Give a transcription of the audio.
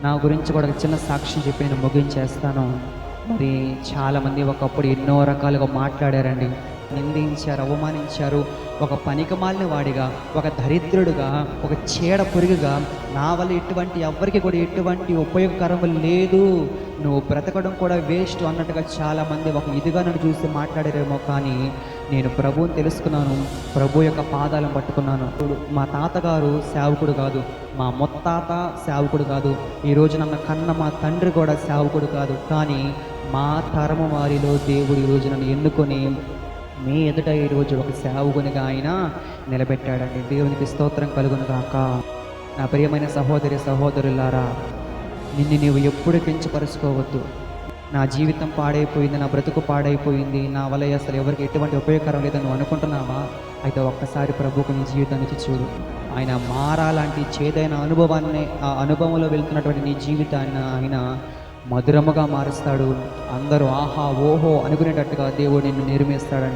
నా గురించి కూడా ఒక చిన్న సాక్ష్యం చెప్పి నేను ముగించేస్తాను. మరి చాలామంది ఒకప్పుడు ఎన్నో రకాలుగా మాట్లాడారండి, నిందించారు, అవమానించారు. ఒక పనికిమాలిన వాడిగా, ఒక దరిద్రుడుగా, ఒక చీడ పురుగుగా, నా వల్ల ఎవ్వరికి కూడా ఎటువంటి ఉపయోగకరం లేదు, నువ్వు బ్రతకడం కూడా వేస్ట్ అన్నట్టుగా చాలామంది ఒక ఇదిగా నన్ను చూసి మాట్లాడారేమో. కానీ నేను ప్రభువుని తెలుసుకున్నాను, ప్రభు యొక్క పాదాలను పట్టుకున్నాను. ఇప్పుడు మా తాతగారు సేవకుడు కాదు, మా ముత్తాత సేవకుడు కాదు, ఈరోజు నన్ను కన్న మా తండ్రి కూడా సేవకుడు కాదు. కానీ మా తరము వారిలో దేవుడు ఈరోజు నన్ను ఎన్నుకొని మీ ఎదుట ఈరోజు ఒక సేవకునిగా ఆయన నిలబెట్టాడండి. దేవునికి స్తోత్రం కలుగును గాక. నా ప్రియమైన సహోదరి సహోదరులారా, నిన్ను నీవు ఎప్పుడు కించపరుచుకోవద్దు. నా జీవితం పాడైపోయింది, నా బ్రతుకు పాడైపోయింది, నా వల్ల అసలు ఎవరికి ఎటువంటి ఉపయోగకరం లేదని నువ్వు అనుకుంటున్నావా? అయితే ఒక్కసారి ప్రభువుకు నీ జీవితానికి చూడు. ఆయన మారాలాంటి చేదైన అనుభవాన్ని, ఆ అనుభవంలో వెళ్తున్నటువంటి నీ జీవితాన్ని ఆయన మధురముగా మారుస్తాడు. అందరూ ఆహా ఓహో అనుకునేటట్టుగా దేవుడు నిన్ను నిర్మిస్తాడని